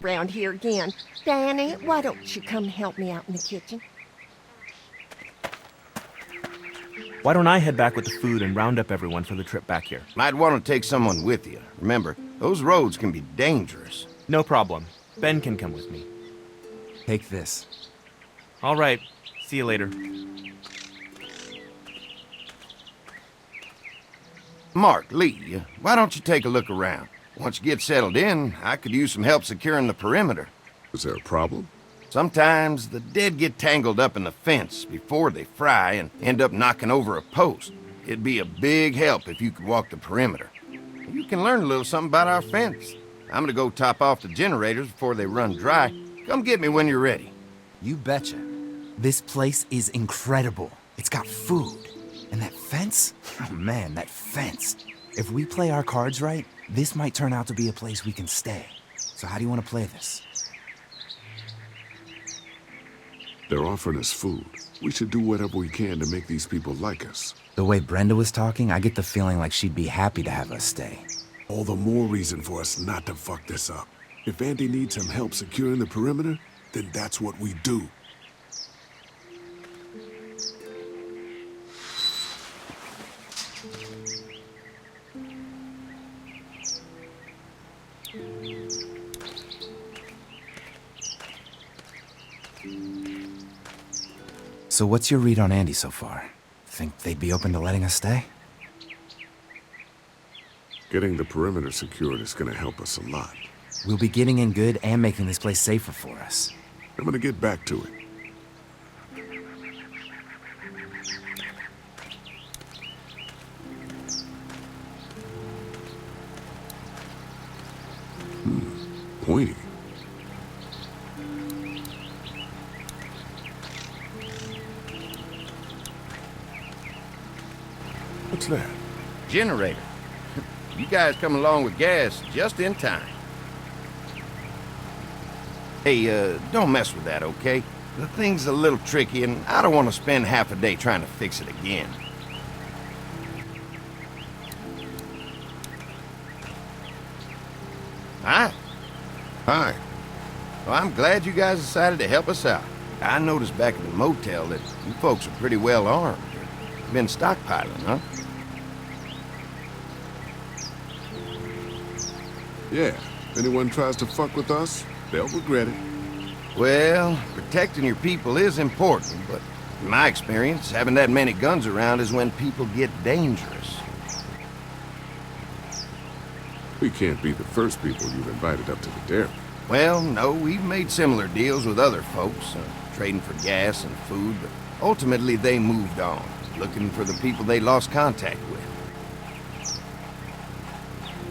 around here again. Danny, why don't you come help me out in the kitchen? Why don't I head back with the food and round up everyone for the trip back here? Might want to take someone with you. Remember, those roads can be dangerous. No problem. Ben can come with me. Take this. All right. See you later. Mark, Lee, why don't you take a look around? Once you get settled in, I could use some help securing the perimeter. Is there a problem? Sometimes the dead get tangled up in the fence before they fry and end up knocking over a post. It'd be a big help if you could walk the perimeter. You can learn a little something about our fence. I'm gonna go top off the generators before they run dry. Come get me when you're ready. You betcha. This place is incredible. It's got food. And that fence? Oh man, that fence. If we play our cards right, this might turn out to be a place we can stay. So how do you want to play this? They're offering us food. We should do whatever we can to make these people like us. The way Brenda was talking, I get the feeling like she'd be happy to have us stay. All the more reason for us not to fuck this up. If Andy needs some help securing the perimeter, then that's what we do. So what's your read on Andy so far? Think they'd be open to letting us stay? Getting the perimeter secured is gonna help us a lot. We'll be getting in good and making this place safer for us. I'm gonna get back to it. Pointy. What's that? Generator. You guys come along with gas just in time. Hey, don't mess with that, okay? The thing's a little tricky, and I don't want to spend half a day trying to fix it again. Hi. Hi. Well, I'm glad you guys decided to help us out. I noticed back at the motel that you folks are pretty well armed. Been stockpiling, huh? Yeah. If anyone tries to fuck with us, they'll regret it. Well, protecting your people is important, but in my experience, having that many guns around is when people get dangerous. We can't be the first people you've invited up to the dairy. Well, no, we've made similar deals with other folks, trading for gas and food, but ultimately they moved on, looking for the people they lost contact with.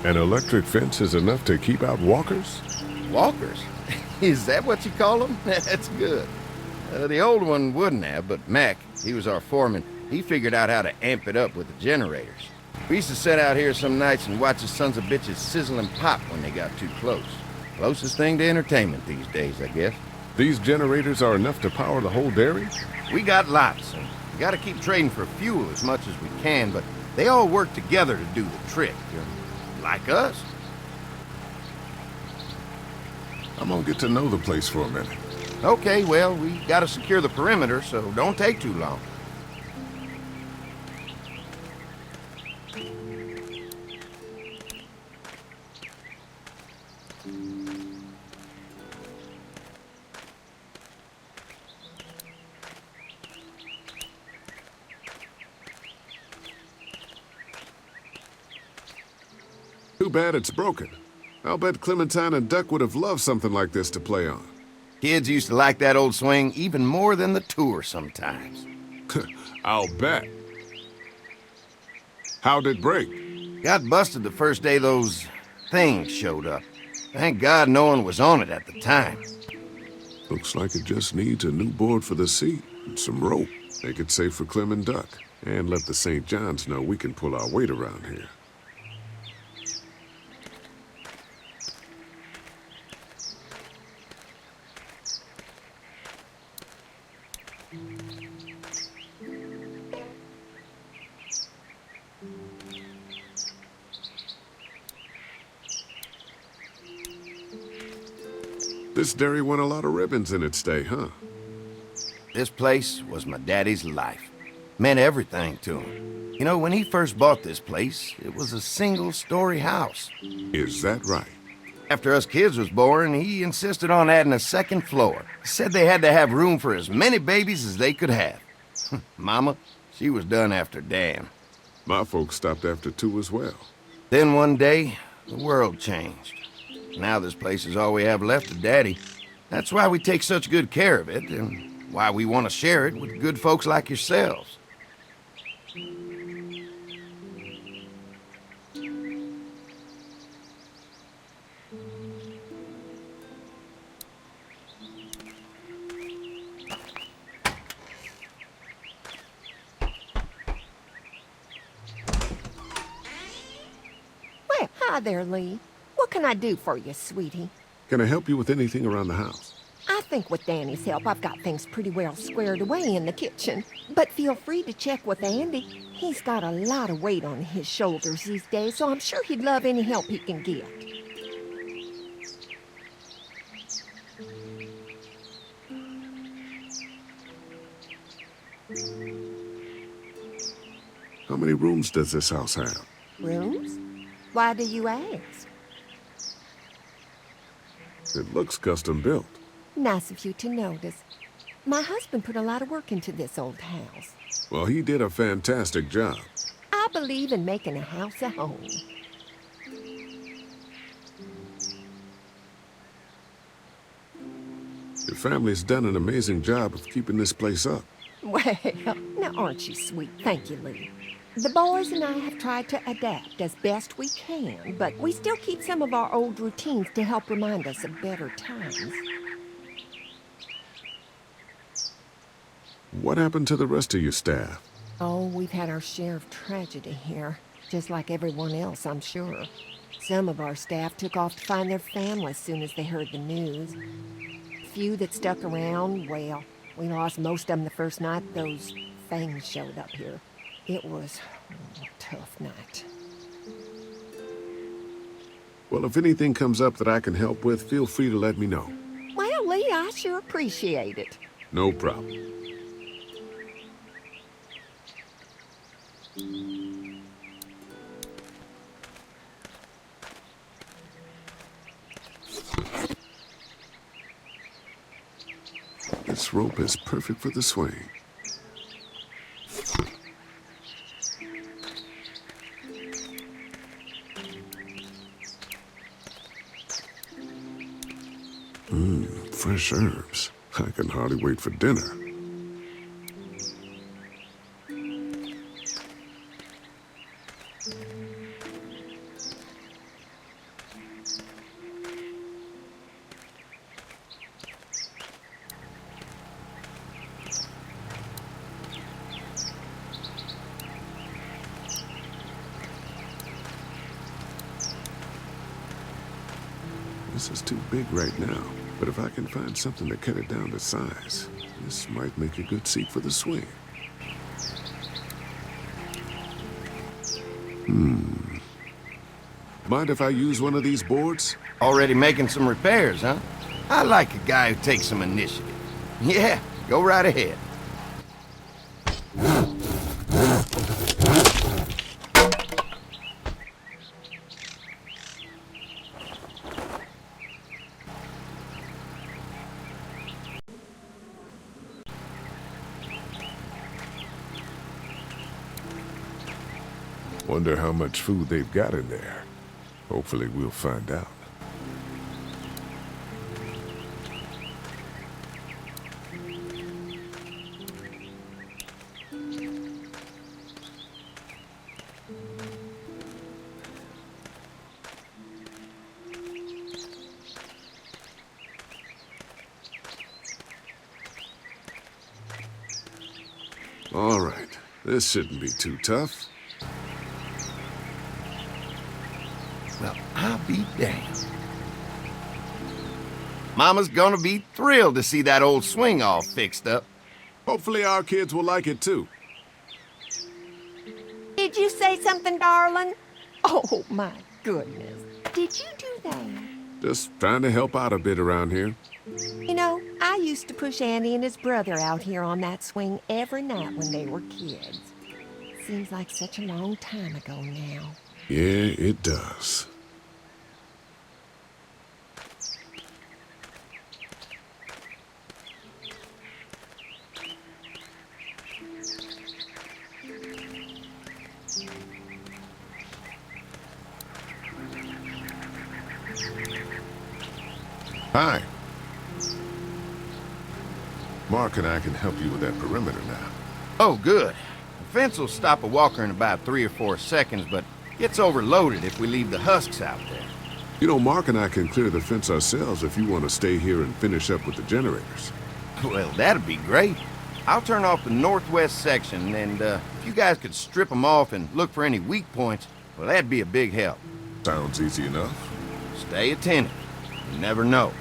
An electric fence is enough to keep out walkers? Walkers? Is that what you call them? That's good. The old one wouldn't have, but Mac, he was our foreman, he figured out how to amp it up with the generators. We used to sit out here some nights and watch the sons of bitches sizzle and pop when they got too close. Closest thing to entertainment these days, I guess. These generators are enough to power the whole dairy? We got lots, and we gotta keep trading for fuel as much as we can, but they all work together to do the trick. Like us. I'm gonna get to know the place for a minute. Okay, well, we gotta secure the perimeter, so don't take too long. Too bad it's broken. I'll bet Clementine and Duck would have loved something like this to play on. Kids used to like that old swing even more than the tour sometimes. I'll bet. How'd it break? Got busted the first day those things showed up. Thank God no one was on it at the time. Looks like it just needs a new board for the seat and some rope. Make it safe for Clem and Duck. And let the St. John's know we can pull our weight around here. This dairy won a lot of ribbons in its day, huh? This place was my daddy's life. Meant everything to him. You know, when he first bought this place, it was a single-story house. Is that right? After us kids was born, he insisted on adding a second floor. Said they had to have room for as many babies as they could have. Mama, she was done after Dan. My folks stopped after 2 as well. Then one day, the world changed. Now this place is all we have left of Daddy. That's why we take such good care of it, and why we want to share it with good folks like yourselves. Well, hi there, Lee. What can I do for you, sweetie? Can I help you with anything around the house? I think with Danny's help, I've got things pretty well squared away in the kitchen. But feel free to check with Andy. He's got a lot of weight on his shoulders these days, so I'm sure he'd love any help he can get. How many rooms does this house have? Rooms? Why do you ask? It looks custom built. Nice of you to notice. My husband put a lot of work into this old house. Well, he did a fantastic job. I believe in making a house a home. Your family's done an amazing job of keeping this place up. Well, now aren't you sweet? Thank you, Lee. The boys and I have tried to adapt as best we can, but we still keep some of our old routines to help remind us of better times. What happened to the rest of your staff? Oh, we've had our share of tragedy here, just like everyone else, I'm sure. Some of our staff took off to find their families as soon as they heard the news. A few that stuck around, well, we lost most of them the first night those things showed up here. It was a tough night. Well, if anything comes up that I can help with, feel free to let me know. Well, Lee, I sure appreciate it. No problem. This rope is perfect for the swing. Fresh herbs. I can hardly wait for dinner. This is too big right now, but if I can find something to cut it down to size, this might make a good seat for the swing. Mind if I use one of these boards? Already making some repairs, huh? I like a guy who takes some initiative. Yeah, go right ahead. Wonder how much food they've got in there. Hopefully we'll find out. All right, this shouldn't be too tough. Well, I'll be damned. Mama's gonna be thrilled to see that old swing all fixed up. Hopefully our kids will like it too. Did you say something, darling? Oh, my goodness. Did you do that? Just trying to help out a bit around here. You know, I used to push Andy and his brother out here on that swing every night when they were kids. Seems like such a long time ago now. Yeah, it does. Hi. Mark and I can help you with that perimeter now. Oh, good. The fence will stop a walker in about 3 or 4 seconds, but gets overloaded if we leave the husks out there. You know, Mark and I can clear the fence ourselves if you want to stay here and finish up with the generators. Well, that'd be great. I'll turn off the northwest section, and if you guys could strip them off and look for any weak points, well, that'd be a big help. Sounds easy enough. Stay attentive. You never know.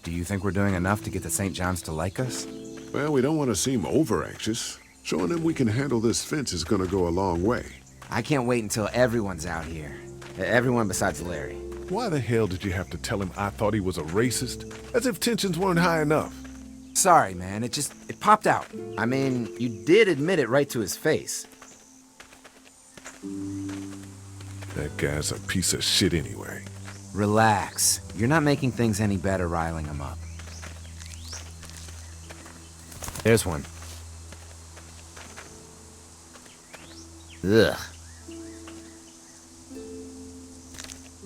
Do you think we're doing enough to get the St. John's to like us? Well, we don't want to seem over-anxious. Showing them we can handle this fence is gonna go a long way. I can't wait until everyone's out here. Everyone besides Larry. Why the hell did you have to tell him I thought he was a racist? As if tensions weren't high enough. Sorry, man. It popped out. I mean, you did admit it right to his face. That guy's a piece of shit anyway. Relax. You're not making things any better riling him up. There's one. Ugh.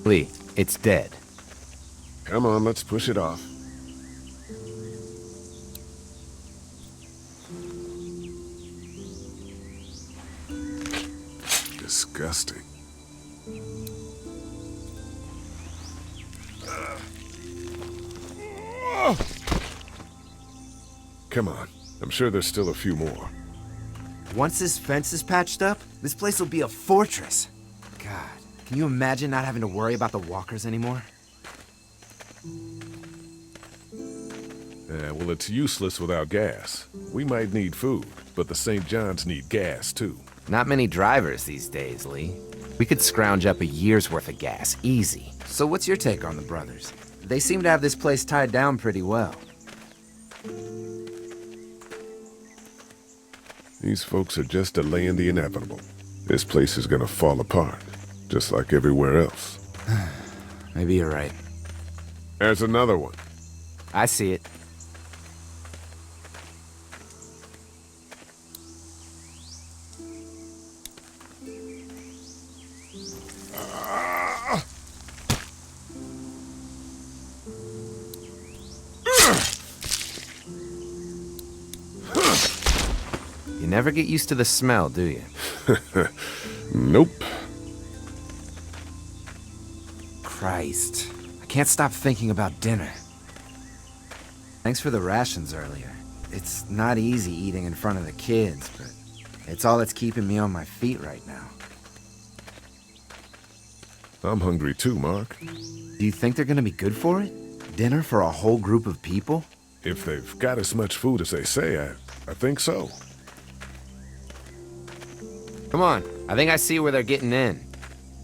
Lee, it's dead. Come on, let's push it off. Disgusting. Come on. I'm sure there's still a few more. Once this fence is patched up, this place will be a fortress. God, can you imagine not having to worry about the walkers anymore? Yeah, well, it's useless without gas. We might need food, but the St. John's need gas, too. Not many drivers these days, Lee. We could scrounge up a year's worth of gas, easy. So what's your take on the brothers? They seem to have this place tied down pretty well. These folks are just delaying the inevitable. This place is gonna fall apart, just like everywhere else. Maybe you're right. There's another one. I see it. You never get used to the smell, do you? Nope. Christ. I can't stop thinking about dinner. Thanks for the rations earlier. It's not easy eating in front of the kids, but it's all that's keeping me on my feet right now. I'm hungry too, Mark. Do you think they're gonna be good for it? Dinner for a whole group of people? If they've got as much food as they say, I think so. Come on, I think I see where they're getting in.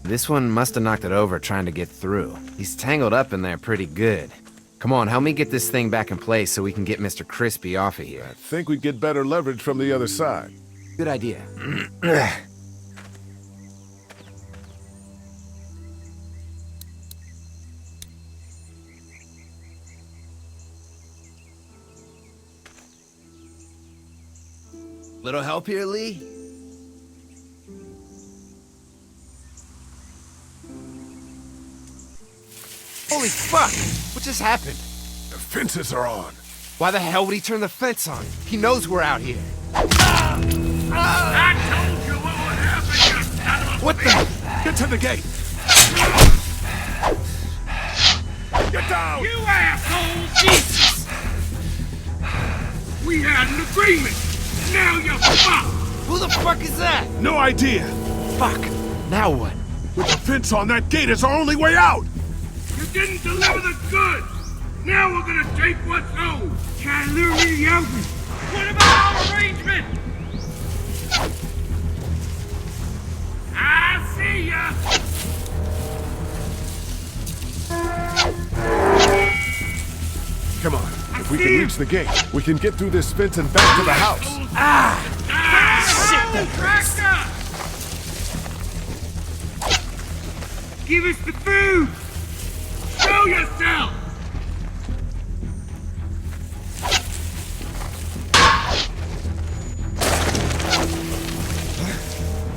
This one must have knocked it over trying to get through. He's tangled up in there pretty good. Come on, help me get this thing back in place so we can get Mr. Crispy off of here. I think we'd get better leverage from the other side. Good idea. Little help here, Lee? Holy fuck! What just happened? The fences are on. Why the hell would he turn the fence on? He knows we're out here. I told you what would happen, you son of a What the? Get to the gate. Get down! You assholes! Jesus! We had an agreement. Now you're fucked. Who the fuck is that? No idea. Fuck. Now what? With the fence on that gate, it's our only way out. You didn't deliver the goods. Now we're gonna take what's owed. Try to lure me to the open. What about our arrangement? I see ya. Come on. If we can reach the gate, we can get through this fence and back to the house. Shit, that tractor! Give us the food! Show yourself!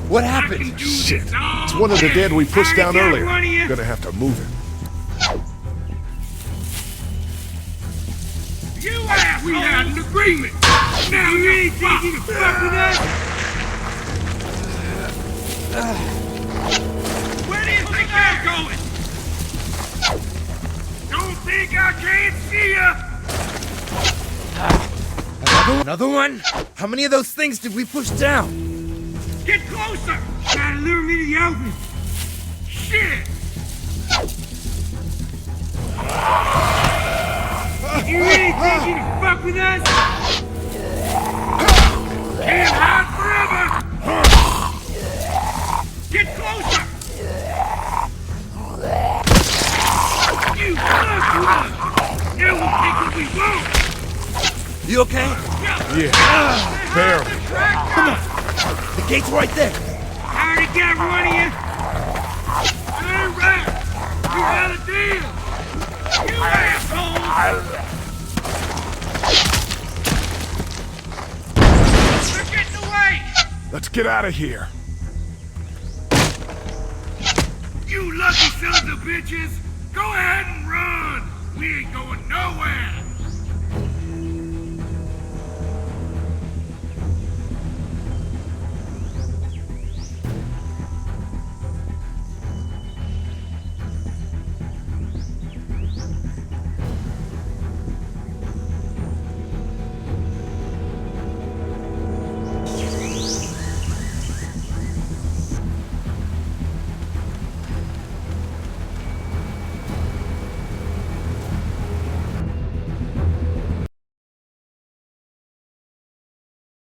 What I happened? can do Shit. this all It's one of the day. dead we pushed I down got earlier. one of you. Gonna have to move him. You asked we had an agreement. Now you really think you can fuck with us? Where do you think you're going? Don't think I can't see ya? Another one? How many of those things did we push down? Get closer! Try to lure me to the open. Shit! You really think you can fuck with us? Can't hide forever! Get closer! You fuck with us! Now we'll take what we want! You okay? Yeah. Barely. Come on! The gate's right there. I already got one of you! Alright! We had a deal! You assholes! They're getting away! Let's get out of here. You lucky sons of bitches! Go ahead and run! We ain't going nowhere!